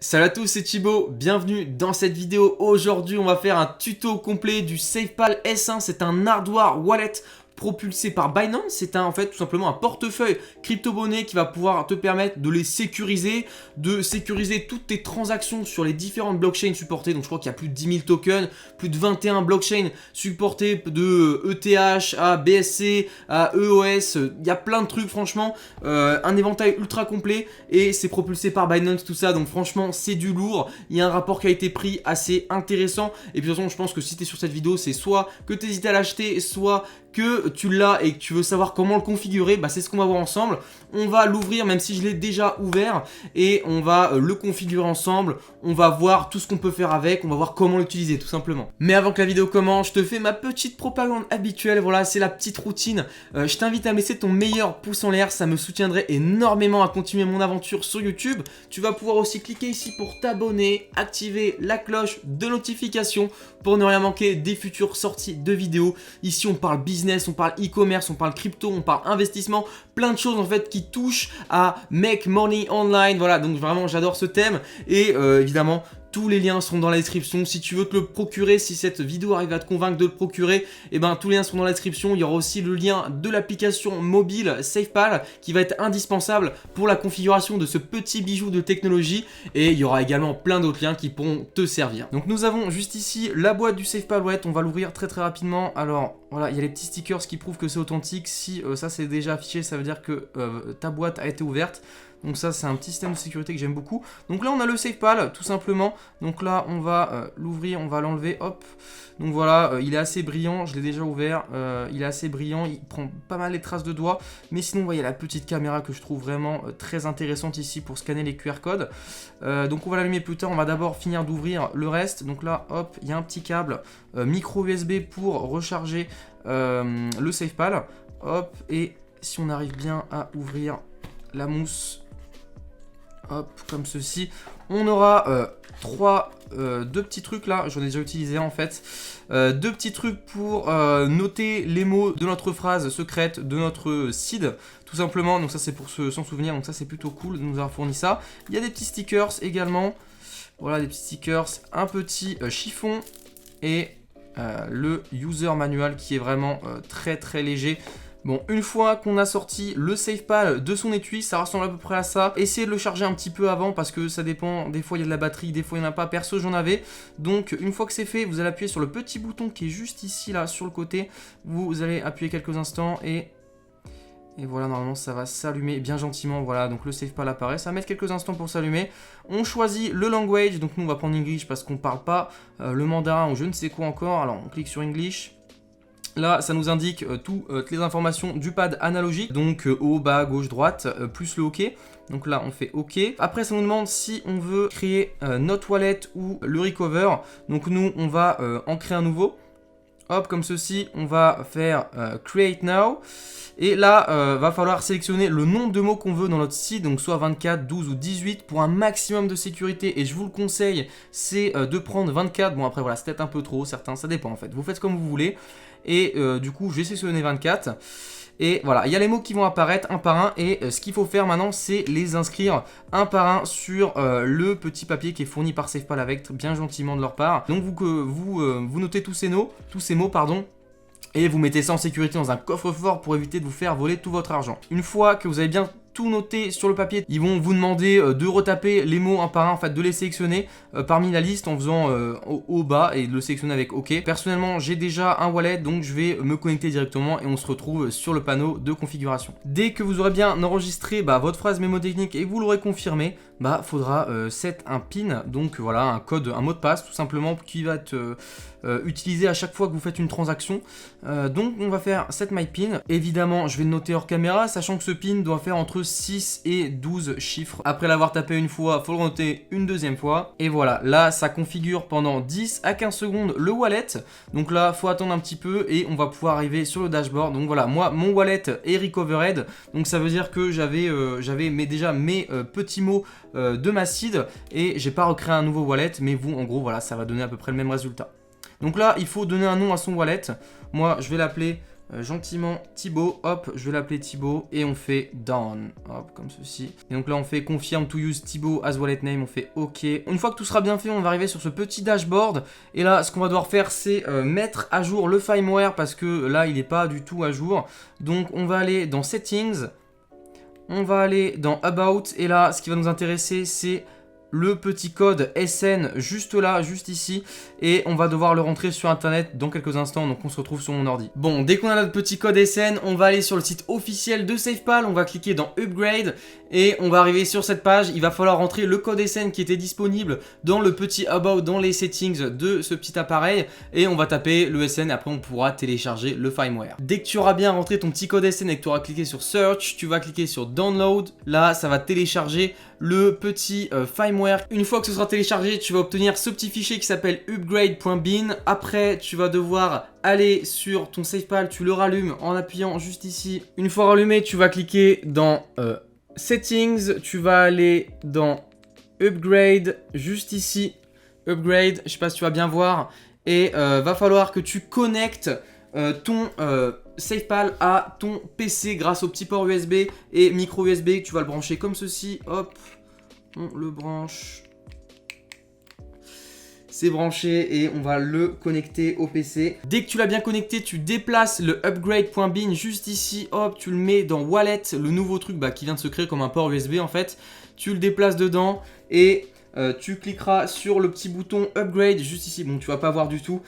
Salut à tous, c'est Thibaut, bienvenue dans cette vidéo. Aujourd'hui, on va faire un tuto complet du SafePal S1. C'est un hardware wallet propulsé par Binance. C'est en fait tout simplement un portefeuille crypto-monnaie qui va pouvoir te permettre de les sécuriser, de sécuriser toutes tes transactions sur les différentes blockchains supportées. Donc je crois qu'il y a plus de 10 000 tokens, plus de 21 blockchains supportées de ETH à BSC à EOS. Il y a plein de trucs franchement, un éventail ultra complet et c'est propulsé par Binance tout ça. Donc franchement c'est du lourd. Il y a un rapport qui a été pris assez intéressant. Et puis de toute façon je pense que si tu es sur cette vidéo, c'est soit que tu hésites à l'acheter, soit que tu l'as et que tu veux savoir comment le configurer, bah c'est ce qu'on va voir ensemble. On va l'ouvrir même si je l'ai déjà ouvert et on va le configurer ensemble. On va voir tout ce qu'on peut faire avec, on va voir comment l'utiliser tout simplement. Mais avant que la vidéo commence, je te fais ma petite propagande habituelle, voilà c'est la petite routine. Je t'invite à me laisser ton meilleur pouce en l'air, ça me soutiendrait énormément à continuer mon aventure sur YouTube. Tu vas pouvoir aussi cliquer ici pour t'abonner, activer la cloche de notification pour ne rien manquer des futures sorties de vidéos. Ici on parle business, on parle e-commerce, on parle crypto, on parle investissement, plein de choses en fait qui touchent à make money online. Voilà, donc vraiment j'adore ce thème et évidemment tous les liens seront dans la description. Si tu veux te le procurer, si cette vidéo arrive à te convaincre de le procurer, et ben tous les liens seront dans la description. Il y aura aussi le lien de l'application mobile SafePal qui va être indispensable pour la configuration de ce petit bijou de technologie. Et il y aura également plein d'autres liens qui pourront te servir. Donc nous avons juste ici la boîte du SafePal Wallet. On va l'ouvrir très rapidement. Alors voilà, il y a les petits stickers qui prouvent que c'est authentique. Si ça c'est déjà affiché, ça veut dire que ta boîte a été ouverte. Donc ça c'est un petit système de sécurité que j'aime beaucoup. Donc là on a le SafePal tout simplement. Donc là on va l'ouvrir, on va l'enlever, hop. Donc voilà, il est assez brillant, je l'ai déjà ouvert. Il est assez brillant, il prend pas mal les traces de doigts. Mais sinon il y a la petite caméra que je trouve vraiment très intéressante ici pour scanner les QR codes. Donc on va l'allumer plus tard, on va d'abord finir d'ouvrir le reste. Donc là hop, il y a un petit câble micro USB pour recharger le SafePal. Hop, et si on arrive bien à ouvrir la mousse, hop, comme ceci, on aura deux petits trucs là, j'en ai déjà utilisé en fait, deux petits trucs pour noter les mots de notre phrase secrète, de notre seed, tout simplement. Donc ça c'est pour s'en souvenir, donc ça c'est plutôt cool de nous avoir fourni ça. Il y a des petits stickers également, voilà des petits stickers, un petit chiffon et le user manual qui est vraiment très léger. Bon, une fois qu'on a sorti le SafePal de son étui, ça ressemble à peu près à ça. Essayez de le charger un petit peu avant parce que ça dépend, des fois il y a de la batterie, des fois il n'y en a pas. Perso j'en avais. Donc une fois que c'est fait, vous allez appuyer sur le petit bouton qui est juste ici là sur le côté. Vous allez appuyer quelques instants et voilà, normalement ça va s'allumer bien gentiment. Voilà, donc le SafePal apparaît, ça va mettre quelques instants pour s'allumer. On choisit le language, donc nous on va prendre English parce qu'on ne parle pas le mandarin ou je ne sais quoi encore. Alors on clique sur English. Là, ça nous indique toutes les informations du pad analogique, donc haut, bas, gauche, droite, plus le OK. Donc là, on fait OK. Après, ça nous demande si on veut créer notre wallet ou le recover. Donc nous, on va en créer un nouveau. Hop, comme ceci, on va faire Create Now. Et là, va falloir sélectionner le nombre de mots qu'on veut dans notre site, donc soit 24, 12 ou 18 pour un maximum de sécurité. Et je vous le conseille, c'est de prendre 24. Bon, après, voilà, c'est peut-être un peu trop, certains, ça dépend en fait. Vous faites comme vous voulez. Et du coup, je vais sélectionner 24. Et voilà, il y a les mots qui vont apparaître un par un. Et ce qu'il faut faire maintenant, c'est les inscrire un par un sur le petit papier qui est fourni par SafePal avec bien gentiment de leur part. Donc vous notez tous ces mots, pardon. Et vous mettez ça en sécurité dans un coffre-fort pour éviter de vous faire voler tout votre argent. Une fois que vous avez bien tout noté sur le papier, ils vont vous demander de retaper les mots un par un, en fait de les sélectionner parmi la liste en faisant au bas et de le sélectionner avec OK. Personnellement j'ai déjà un wallet donc je vais me connecter directement et on se retrouve sur le panneau de configuration. Dès que vous aurez bien enregistré votre phrase mémotechnique et que vous l'aurez confirmé, faudra set un PIN, donc voilà un code, un mot de passe tout simplement qui va être utilisé à chaque fois que vous faites une transaction. Donc on va faire set my PIN. Évidemment je vais le noter hors caméra, sachant que ce PIN doit faire entre 6 et 12 chiffres. Après l'avoir tapé une fois, il faut le noter une deuxième fois. Et voilà, là ça configure pendant 10 à 15 secondes le wallet. Donc là, faut attendre un petit peu et on va pouvoir arriver sur le dashboard. Donc voilà, moi mon wallet est recovered. Donc ça veut dire que j'avais déjà mes petits mots de ma seed et j'ai pas recréé un nouveau wallet. Mais vous, en gros, voilà, ça va donner à peu près le même résultat. Donc là, il faut donner un nom à son wallet. Moi, je vais l'appeler gentiment Thibaut, hop, je vais l'appeler Thibaut, et on fait down, hop, comme ceci. Et donc là, on fait confirm to use Thibaut as wallet name, on fait OK. Une fois que tout sera bien fait, on va arriver sur ce petit dashboard, et là, ce qu'on va devoir faire, c'est mettre à jour le firmware, parce que là, il n'est pas du tout à jour. Donc, on va aller dans Settings, on va aller dans About, et là, ce qui va nous intéresser, c'est le petit code SN juste là, juste ici, et on va devoir le rentrer sur internet dans quelques instants, donc on se retrouve sur mon ordi. Bon, dès qu'on a notre petit code SN, on va aller sur le site officiel de SafePal, on va cliquer dans Upgrade, et on va arriver sur cette page. Il va falloir rentrer le code SN qui était disponible dans le petit About, dans les settings de ce petit appareil, et on va taper le SN, et après on pourra télécharger le firmware. Dès que tu auras bien rentré ton petit code SN et que tu auras cliqué sur Search, tu vas cliquer sur Download, là ça va télécharger le petit firmware. Une fois que ce sera téléchargé, tu vas obtenir ce petit fichier qui s'appelle upgrade.bin. Après, tu vas devoir aller sur ton SafePal, tu le rallumes en appuyant juste ici. Une fois rallumé, tu vas cliquer dans Settings, tu vas aller dans Upgrade, juste ici. Upgrade, je sais pas si tu vas bien voir. Et va falloir que tu connectes ton SafePal à ton PC grâce au petit port USB et micro USB. Tu vas le brancher comme ceci, hop, on le branche, c'est branché et on va le connecter au PC. Dès que tu l'as bien connecté, tu déplaces le upgrade.bin juste ici, hop, tu le mets dans Wallet, le nouveau truc qui vient de se créer comme un port USB en fait. Tu le déplaces dedans et tu cliqueras sur le petit bouton Upgrade juste ici. Bon, tu vas pas voir du tout.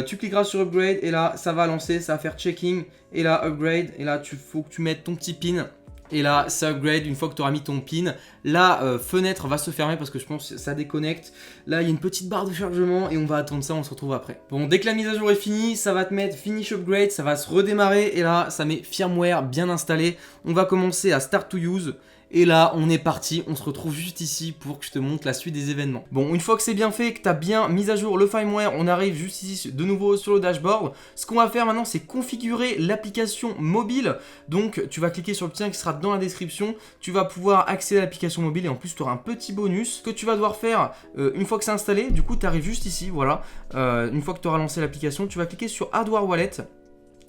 Tu cliqueras sur Upgrade et là, ça va lancer, ça va faire checking. Et là, Upgrade. Et là, faut que tu mettes ton petit pin. Et là, ça upgrade. Une fois que tu auras mis ton pin, la fenêtre va se fermer parce que je pense que ça déconnecte. Là, il y a une petite barre de chargement et on va attendre ça. On se retrouve après. Bon, dès que la mise à jour est finie, ça va te mettre Finish Upgrade. Ça va se redémarrer. Et là, ça met firmware bien installé. On va commencer à Start to Use. Et là, on est parti, on se retrouve juste ici pour que je te montre la suite des événements. Bon, une fois que c'est bien fait, que tu as bien mis à jour le firmware, on arrive juste ici de nouveau sur le dashboard. Ce qu'on va faire maintenant, c'est configurer l'application mobile. Donc, tu vas cliquer sur le petit lien qui sera dans la description. Tu vas pouvoir accéder à l'application mobile et en plus, tu auras un petit bonus. Ce que tu vas devoir faire, une fois que c'est installé, du coup, tu arrives juste ici, voilà. Une fois que tu auras lancé l'application, tu vas cliquer sur Hardware Wallet.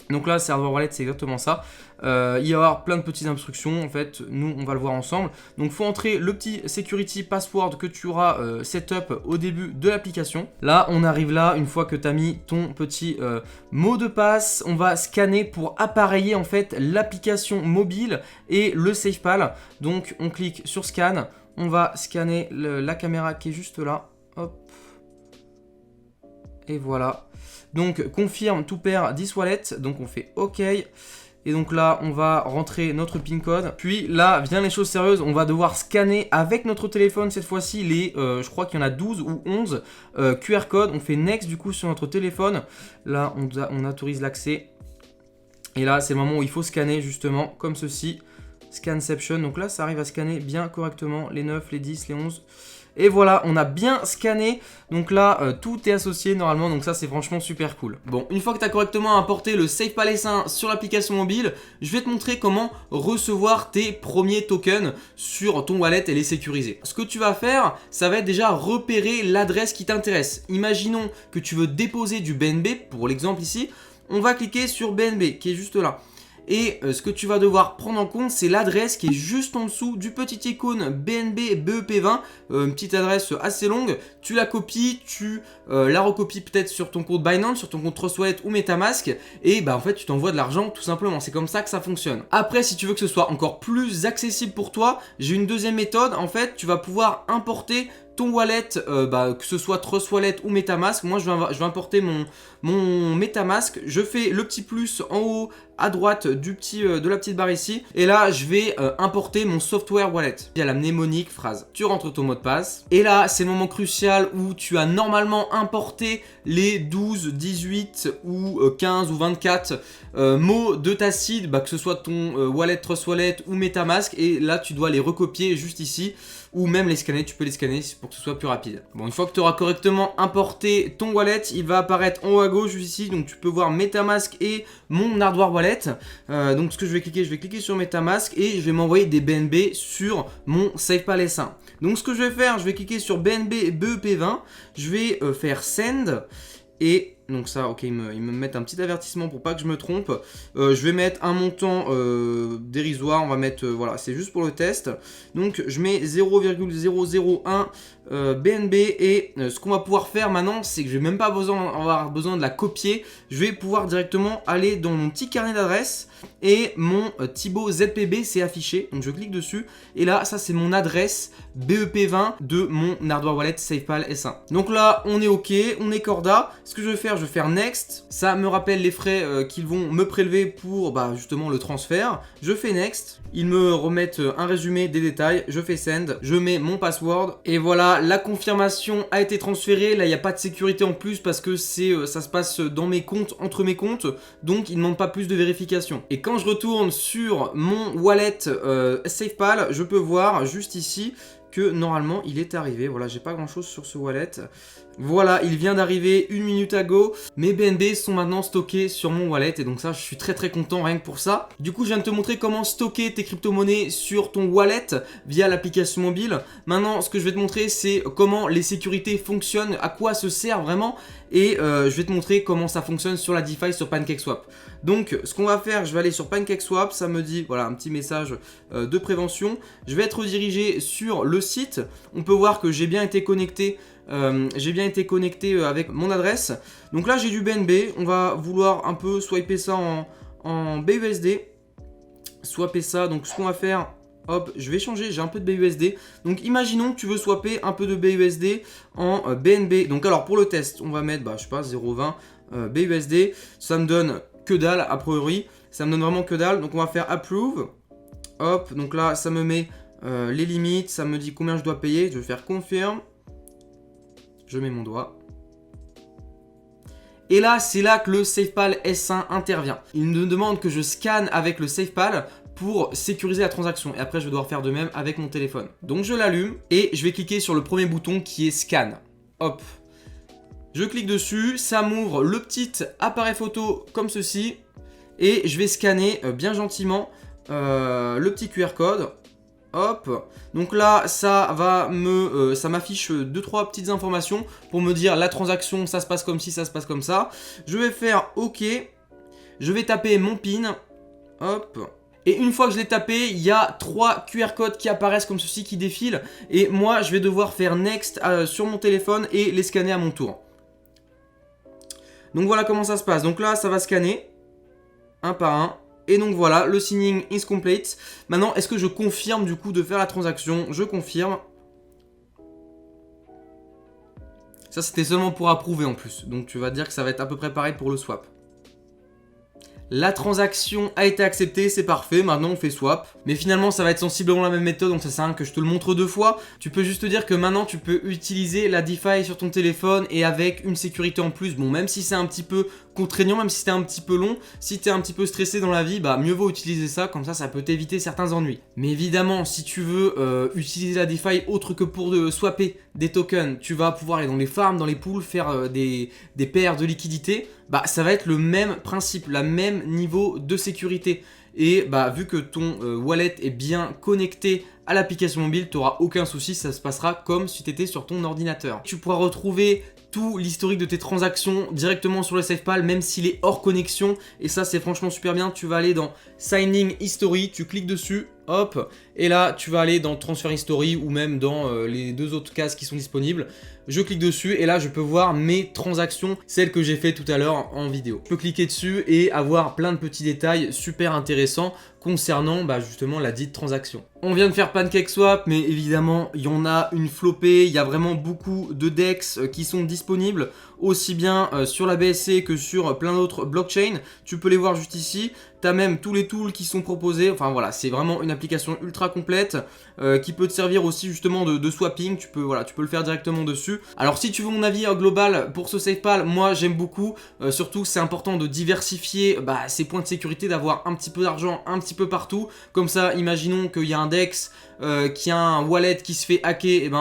Donc là, c'est Hardware Wallet, c'est exactement ça. Il va y avoir plein de petites instructions, en fait, nous, on va le voir ensemble. Donc, il faut entrer le petit Security Password que tu auras setup au début de l'application. Là, on arrive là, une fois que tu as mis ton petit mot de passe, on va scanner pour appareiller, en fait, l'application mobile et le SafePal. Donc, on clique sur Scan, on va scanner la caméra qui est juste là. Hop. Et voilà. Donc, confirme to pair this wallet. Donc, on fait OK. Et donc là, on va rentrer notre PIN code. Puis là, viennent les choses sérieuses. On va devoir scanner avec notre téléphone cette fois-ci les, je crois qu'il y en a 12 ou 11 QR codes. On fait Next du coup sur notre téléphone. Là, on autorise l'accès. Et là, c'est le moment où il faut scanner justement comme ceci. Scanception. Donc là, ça arrive à scanner bien correctement les 9, les 10, les 11. Et voilà, on a bien scanné. Donc là, tout est associé normalement. Donc ça, c'est franchement super cool. Bon, une fois que tu as correctement importé le SafePal S1 sur l'application mobile, je vais te montrer comment recevoir tes premiers tokens sur ton wallet et les sécuriser. Ce que tu vas faire, ça va être déjà repérer l'adresse qui t'intéresse. Imaginons que tu veux déposer du BNB, pour l'exemple ici. On va cliquer sur BNB, qui est juste là. Et ce que tu vas devoir prendre en compte, c'est l'adresse qui est juste en dessous du petit icône BNB BEP20, une petite adresse assez longue. Tu la copies, tu la recopies peut-être sur ton compte Binance, sur ton compte Trust Wallet ou Metamask, et en fait tu t'envoies de l'argent tout simplement. C'est comme ça que ça fonctionne. Après, si tu veux que ce soit encore plus accessible pour toi, j'ai une deuxième méthode. En fait, tu vas pouvoir importer ton wallet, que ce soit Trust Wallet ou Metamask. Moi, je vais importer mon Metamask. Je fais le petit plus en haut à droite de la petite barre ici. Et là, je vais importer mon software wallet via la mnémonique phrase. Tu rentres ton mot de passe. Et là, c'est le moment crucial où tu as normalement importé les 12, 18 ou 15 ou 24 mots de ta seed, que ce soit ton wallet, Trust Wallet ou Metamask. Et là, tu dois les recopier juste ici. Ou même les scanner, tu peux les scanner pour que ce soit plus rapide. Bon, une fois que tu auras correctement importé ton wallet, il va apparaître en haut à gauche juste ici. Donc tu peux voir Metamask et mon Hardware Wallet. Donc ce que je vais cliquer sur Metamask et je vais m'envoyer des BNB sur mon SafePal S1. Donc ce que je vais faire, je vais cliquer sur BNB BEP20. Je vais faire Send et Donc ça, ok, ils me mettent un petit avertissement pour pas que je me trompe. Je vais mettre un montant dérisoire, on va mettre, voilà, c'est juste pour le test. Donc je mets 0,001 BNB et ce qu'on va pouvoir faire maintenant, c'est que je vais même pas avoir besoin de la copier. Je vais pouvoir directement aller dans mon petit carnet d'adresse et mon Thibaut ZPB s'est affiché. Donc je clique dessus et là, ça c'est mon adresse BEP20 de mon Nardware Wallet SafePal S1. Donc là, on est ok, on est corda. Ce que je vais faire Next. Ça me rappelle les frais qu'ils vont me prélever pour justement le transfert. Je fais Next. Ils me remettent un résumé des détails. Je fais Send. Je mets mon password. Et voilà, la confirmation a été transférée. Là, il n'y a pas de sécurité en plus parce que ça se passe dans mes comptes, entre mes comptes. Donc, ils ne demandent pas plus de vérification. Et quand je retourne sur mon wallet SafePal, je peux voir juste ici que normalement il est arrivé. Voilà, j'ai pas grand chose sur ce wallet. Voilà, il vient d'arriver 1 minute ago. Mes BNB sont maintenant stockés sur mon wallet et donc ça, je suis très content rien que pour ça. Du coup, je viens de te montrer comment stocker tes crypto-monnaies sur ton wallet via l'application mobile. Maintenant, ce que je vais te montrer, c'est comment les sécurités fonctionnent, à quoi se sert vraiment et je vais te montrer comment ça fonctionne sur la DeFi sur PancakeSwap. Donc, ce qu'on va faire, je vais aller sur PancakeSwap, ça me dit, voilà, un petit message de prévention. Je vais être redirigé sur le site. On peut voir que j'ai bien été connecté. Avec mon adresse. Donc là j'ai du BNB, on va vouloir un peu swiper ça en BUSD. Swapper ça, donc ce qu'on va faire, hop, je vais changer, j'ai un peu de BUSD. Donc imaginons que tu veux swapper un peu de BUSD en BNB. Donc alors pour le test, on va mettre, je sais pas, 0,20 BUSD. Ça me donne que dalle a priori, ça me donne vraiment que dalle. Donc on va faire Approve. Hop, donc là ça me met les limites, ça me dit combien je dois payer. Je vais faire Confirm. Je mets mon doigt. Et là, c'est là que le SafePal S1 intervient. Il me demande que je scanne avec le SafePal pour sécuriser la transaction. Et après, je vais devoir faire de même avec mon téléphone. Donc, je l'allume et je vais cliquer sur le premier bouton qui est Scan. Hop. Je clique dessus, ça m'ouvre le petit appareil photo comme ceci. Et je vais scanner bien gentiment le petit QR code. Hop, donc là ça m'affiche 2-3 petites informations pour me dire la transaction ça se passe comme ci, ça se passe comme ça. Je vais faire OK, je vais taper mon PIN, hop. Et une fois que je l'ai tapé, il y a 3 QR codes qui apparaissent comme ceci qui défilent. Et moi je vais devoir faire Next sur mon téléphone et les scanner à mon tour. Donc voilà comment ça se passe. Donc là ça va scanner un par un. Et donc voilà, le signing is complete. Maintenant, est-ce que je confirme du coup de faire la transaction? Je confirme. Ça, c'était seulement pour approuver en plus. Donc tu vas dire que ça va être à peu près pareil pour le swap. La transaction a été acceptée, c'est parfait, maintenant on fait swap. Mais finalement ça va être sensiblement la même méthode, donc ça sert à rien que je te le montre 2 fois. Tu peux juste te dire que maintenant tu peux utiliser la DeFi sur ton téléphone et avec une sécurité en plus. Bon, même si c'est un petit peu contraignant, même si c'était un petit peu long, si t'es un petit peu stressé dans la vie, mieux vaut utiliser ça, comme ça peut t'éviter certains ennuis. Mais évidemment, si tu veux utiliser la DeFi autre que pour swapper des tokens, tu vas pouvoir aller dans les farms, dans les pools, faire des paires de liquidités. Ça va être le même principe, le même niveau de sécurité. Et vu que ton wallet est bien connecté à l'application mobile, tu n'auras aucun souci, ça se passera comme si tu étais sur ton ordinateur. Tu pourras retrouver tout l'historique de tes transactions directement sur le SafePal, même s'il est hors connexion. Et ça, c'est franchement super bien. Tu vas aller dans Signing History, tu cliques dessus, hop, et là, tu vas aller dans Transfer History ou même dans les 2 autres cases qui sont disponibles. Je clique dessus et là, je peux voir mes transactions, celles que j'ai fait tout à l'heure en vidéo. Je peux cliquer dessus et avoir plein de petits détails super intéressants concernant justement la dite transaction. On vient de faire PancakeSwap, mais évidemment, il y en a une flopée. Il y a vraiment beaucoup de DEX qui sont disponibles, aussi bien sur la BSC que sur plein d'autres blockchains. Tu peux les voir juste ici. Tu as même tous les tools qui sont proposés. Enfin voilà, c'est vraiment une application ultra complète qui peut te servir aussi justement de swapping. Tu peux le faire directement dessus. Alors si tu veux mon avis global pour ce SafePal, moi j'aime beaucoup. Surtout c'est important de diversifier ses points de sécurité, d'avoir un petit peu d'argent un petit peu partout. Comme ça, imaginons qu'il y a un DEX qui a un wallet qui se fait hacker,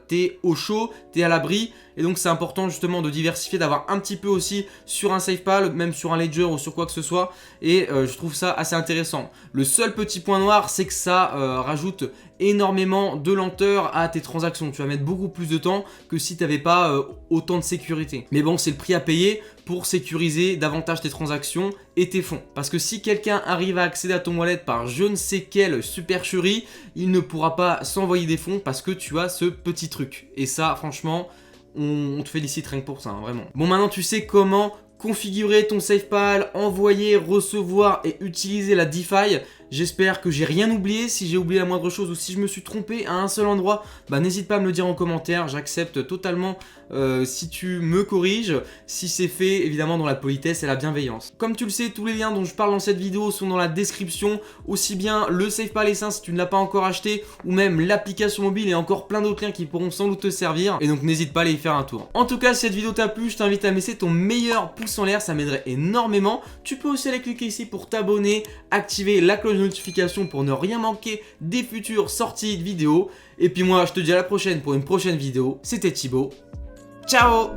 t'es au chaud, t'es à l'abri. Et donc c'est important justement de diversifier, d'avoir un petit peu aussi sur un SafePal, même sur un Ledger ou sur quoi que ce soit. Et je trouve ça assez intéressant. Le seul petit point noir, c'est que ça rajoute énormément de lenteur à tes transactions. Tu vas mettre beaucoup plus de temps que si tu n'avais pas autant de sécurité. Mais bon, c'est le prix à payer pour sécuriser davantage tes transactions et tes fonds. Parce que si quelqu'un arrive à accéder à ton wallet par je ne sais quelle supercherie, il ne pourra pas s'envoyer des fonds parce que tu as ce petit truc. Et ça, franchement, on te félicite rien que pour ça, hein, vraiment. Bon, maintenant tu sais comment configurer ton SafePal, envoyer, recevoir et utiliser la DeFi. J'espère que j'ai rien oublié. Si j'ai oublié la moindre chose ou si je me suis trompé à un seul endroit, bah n'hésite pas à me le dire en commentaire. J'accepte totalement si tu me corriges, si c'est fait évidemment dans la politesse et la bienveillance. Comme tu le sais, tous les liens dont je parle dans cette vidéo sont dans la description. Aussi bien le SafePal S1 si tu ne l'as pas encore acheté, ou même l'application mobile et encore plein d'autres liens qui pourront sans doute te servir. Et donc n'hésite pas à aller y faire un tour. En tout cas, si cette vidéo t'a plu, je t'invite à me laisser ton meilleur pouce en l'air, ça m'aiderait énormément. Tu peux aussi aller cliquer ici pour t'abonner, activer la cloche de notification pour ne rien manquer des futures sorties de vidéos. Et puis moi, je te dis à la prochaine pour une prochaine vidéo. C'était Thibaut. Ciao!